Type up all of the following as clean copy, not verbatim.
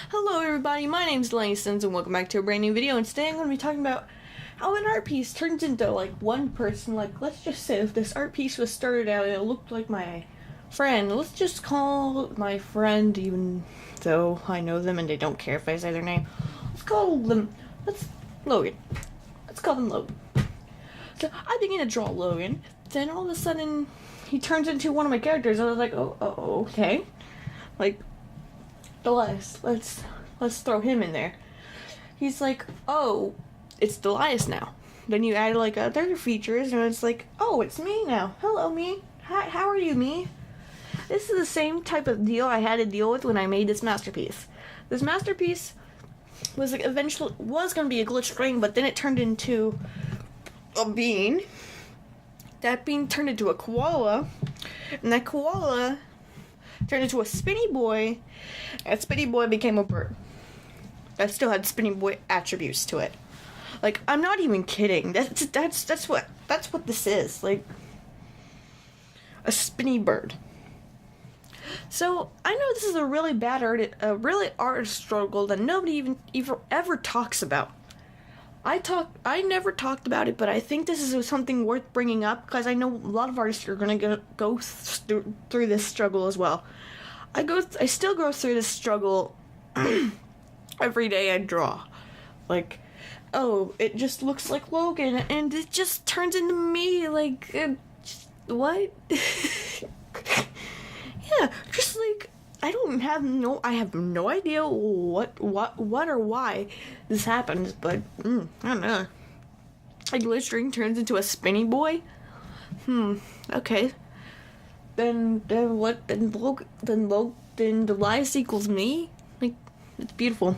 Hello everybody, my name's Langston and welcome back to a brand new video, and today I'm going to be talking about how an art piece turns into one person. Let's just say if this art piece was started out, it looked like my friend. Let's just call my friend, even though I know them and they don't care if I say their name. Logan. Let's call them Logan. So I begin to draw Logan, then all of a sudden he turns into one of my characters. I was like, oh, okay. Delias, let's throw him in there. He's like, oh, it's Delias now. Then you add other features, and it's like, oh, it's me now. Hello, me. Hi, how are you, me? This is the same type of deal I had to deal with when I made this masterpiece. This masterpiece was eventually gonna be a glitch string, but then it turned into a bean. That bean turned into a koala, and that koala turned into a spinny boy, and spinny boy became a bird. That still had spinny boy attributes to it. I'm not even kidding. That's what this is. A spinny bird. So I know this is a really bad art struggle that nobody even ever talks about. I never talked about it, but I think this is something worth bringing up because I know a lot of artists are gonna go through this struggle as well. I still go through this struggle every day I draw. Oh, it just looks like Logan, and it just turns into me. What? Yeah, just I have no idea what or why this happens, but I don't know. A glitch string turns into a spinny boy. Okay. Then what? Then Delias equals me. It's beautiful.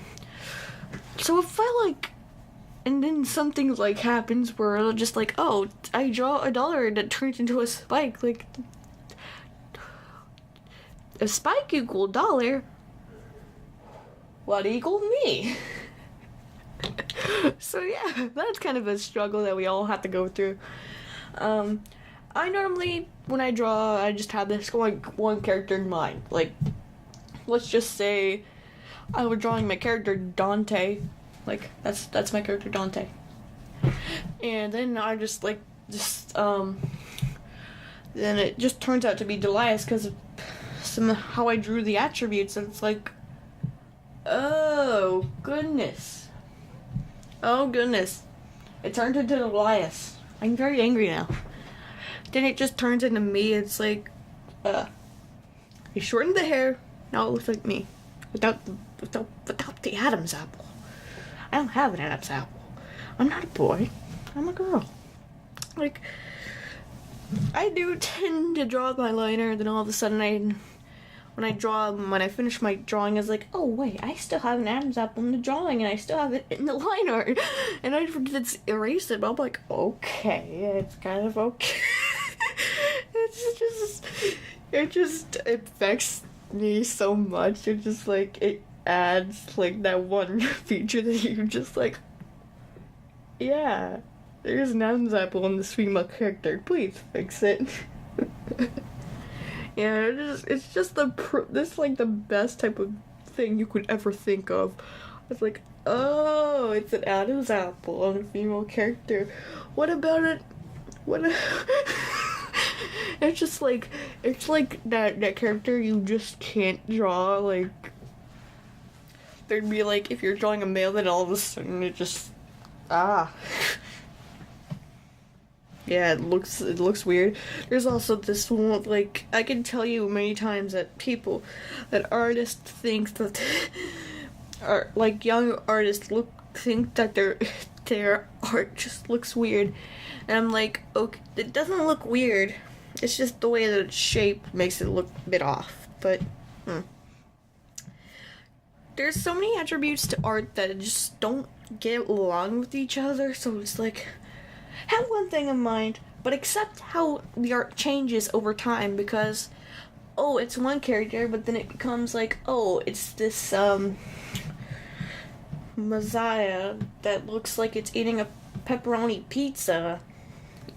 So if and then something happens where it'll just oh, I draw a dollar that turns into a spike. A spike equal dollar. What equal me? So yeah, that's kind of a struggle that we all have to go through. I normally, when I draw, I just have this one character in mind. Let's just say I was drawing my character Dante. That's my character Dante. And then I then it just turns out to be Delias because of how I drew the attributes, and it's oh goodness, it turned into Delias. I'm very angry now. Then it just turns into me. It's I shortened the hair, now it looks like me without the Adam's apple. I don't have an Adam's apple. I'm not a boy, I'm a girl. I do tend to draw my liner, then all of a sudden when I finish my drawing, I was oh wait, I still have an Adam's apple in the drawing, and I still have it in the line art, and I forget to erase it. But I'm okay, it's kind of okay. It just affects me so much. It just it adds that one feature that you just yeah, there's an Adam's apple in this female character. Please fix it. Yeah, it's just the best type of thing you could ever think of. It's oh, it's an Adam's apple on a female character. What about it? It's just that character you just can't draw. There'd be if you're drawing a male, then all of a sudden it just yeah, it looks weird. There's also this one, I can tell you many times that artists think that young artists think that their art just looks weird, and I'm okay, it doesn't look weird. It's just the way that it's shaped makes it look a bit off. But there's so many attributes to art that just don't get along with each other. So it's have one thing in mind, but accept how the art changes over time, because oh, it's one character, but then it becomes oh, it's this Messiah that looks like it's eating a pepperoni pizza,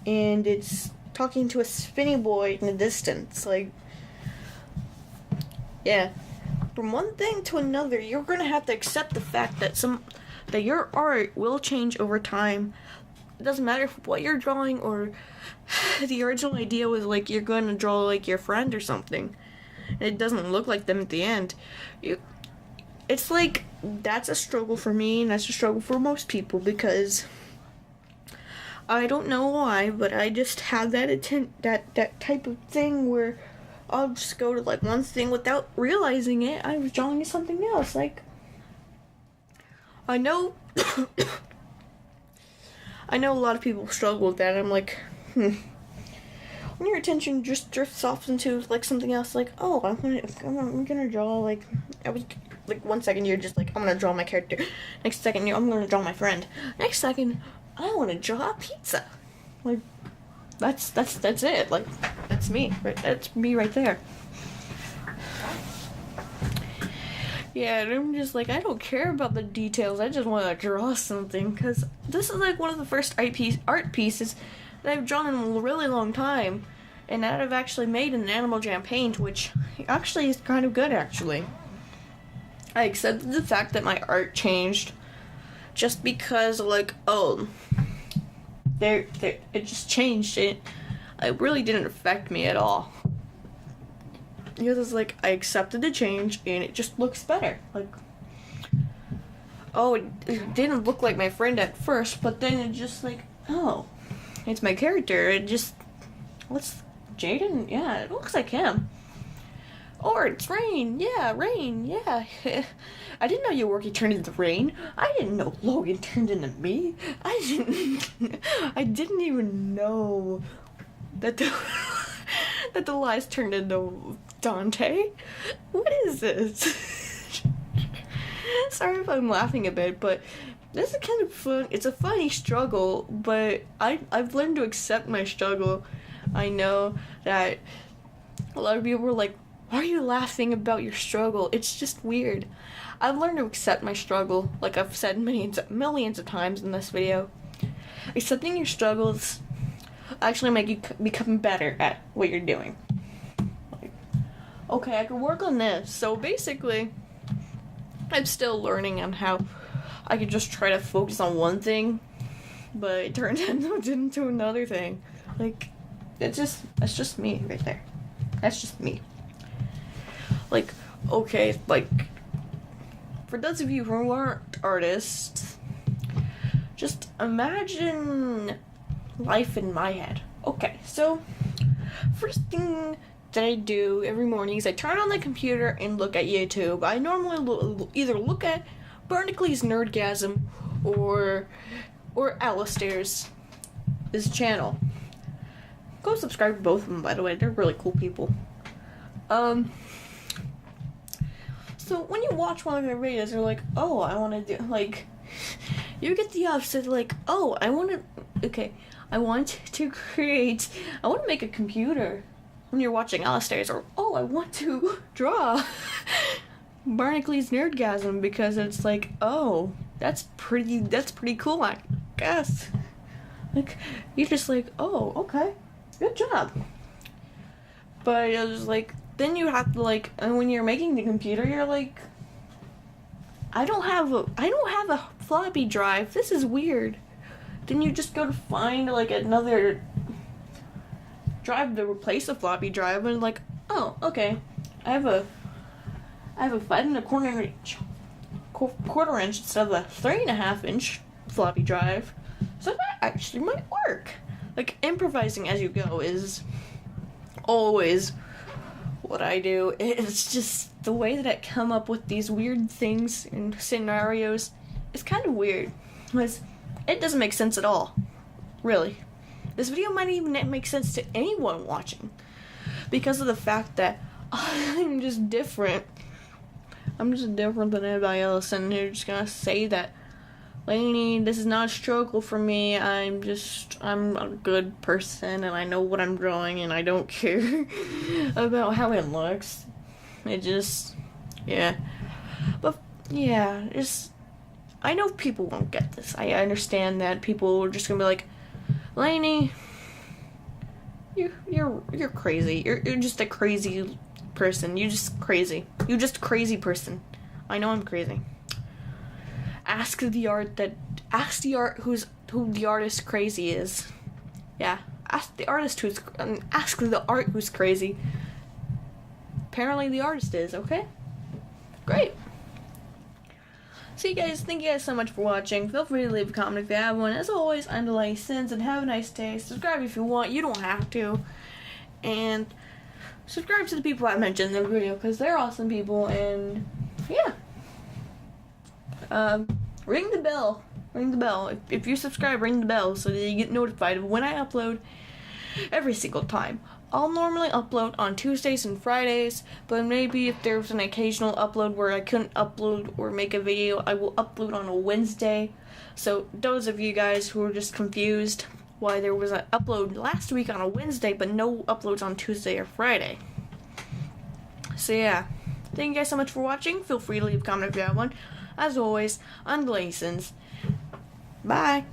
and it's talking to a spinny boy in the distance. Yeah, from one thing to another, you're gonna have to accept the fact that your art will change over time. It doesn't matter what you're drawing, or the original idea was like you're gonna draw like your friend or something, and it doesn't look like them at the end. It's like, that's a struggle for me, and that's a struggle for most people, because I don't know why, but I just have that type of thing where I'll just go to like one thing without realizing it. I was drawing something else. Like, I know I know a lot of people struggle with that. I'm like, when your attention just drifts off into like something else, like, oh, I'm gonna draw, like, I was like, 1 second you're just like, I'm gonna draw my character. Next second I'm gonna draw my friend. Next second I want to draw a pizza. Like, that's it. Like, that's me. Right? That's me right there. Yeah, and I'm just like, I don't care about the details. I just want to draw something, because this is like one of the first art pieces that I've drawn in a really long time, and that I've actually made in Animal Jam Paint, which actually is kind of good, actually. I accepted the fact that my art changed just because, like, oh, it just changed. It really didn't affect me at all. Because it's like, I accepted the change, and it just looks better. Like, oh, it didn't look like my friend at first, but then it just like, oh, it's my character. It just, what's Jaden? Yeah, it looks like him. Or it's Rain. Yeah, Rain. Yeah. I didn't know your worky turned into Rain. I didn't know Logan turned into me. I didn't even know that the lies turned into Dante. What is this? Sorry if I'm laughing a bit, but this is kind of fun. It's a funny struggle, but I've learned to accept my struggle. I know that a lot of people were like, why are you laughing about your struggle? It's just weird. I've learned to accept my struggle, like I've said millions of times in this video. Accepting your struggles actually make you become better at what you're doing. Like, okay, I can work on this. So basically, I'm still learning on how I could just try to focus on one thing, but it turned into another thing. Like, that's just me right there. That's just me. Like, okay, like, for those of you who aren't artists, just imagine life in my head. Okay, so first thing that I do every morning is I turn on the computer and look at YouTube. I normally either look at Barnacules Nerdgasm or Alistair's channel. Go subscribe to both of them, by the way. They're really cool people. So when you watch one of their videos, you're like, oh, I want to do, like, you get the opposite, like, oh, I want to make a computer. When you're watching Alistair's, or, oh, I want to draw Barnacules Nerdgasm, because it's like, oh, that's pretty cool, I guess. Like, you're just like, oh, okay, good job. But it was like, then you have to, like, and when you're making the computer, you're like, I don't have a floppy drive. This is weird. Then you just go to find, like, another drive to replace a floppy drive, and like, oh, okay, I have a 5 1/4 inch quarter inch instead of a 3.5 inch floppy drive, so that actually might work. Like, improvising as you go is always what I do. It's just the way that I come up with these weird things and scenarios. It's kind of weird, because it doesn't make sense at all, really. This video might even make sense to anyone watching, because of the fact that I'm just different. I'm just different than everybody else, and they're just gonna say that, Lainey, this is not a struggle for me. I'm a good person, and I know what I'm drawing, and I don't care about how it looks. It just, yeah. But, yeah, I know people won't get this. I understand that people are just gonna be like, Lainey, you're crazy. You're just a crazy person. You just crazy. You just crazy person. I know I'm crazy. Ask the art who the artist crazy is. Yeah, ask the art who's crazy. Apparently the artist is, okay? Great. So you guys, thank you guys so much for watching. Feel free to leave a comment if you have one. As always, I'm Delaney Sins, and have a nice day. Subscribe if you want. You don't have to. And subscribe to the people I mentioned in the video, because they're awesome people, and yeah. Ring the bell. Ring the bell. If you subscribe, ring the bell so that you get notified of when I upload every single time. I'll normally upload on Tuesdays and Fridays, but maybe if there's an occasional upload where I couldn't upload or make a video, I will upload on a Wednesday. So those of you guys who are just confused why there was an upload last week on a Wednesday but no uploads on Tuesday or Friday. So yeah, thank you guys so much for watching. Feel free to leave a comment if you have one. As always, I'm Delaney Sins. Bye.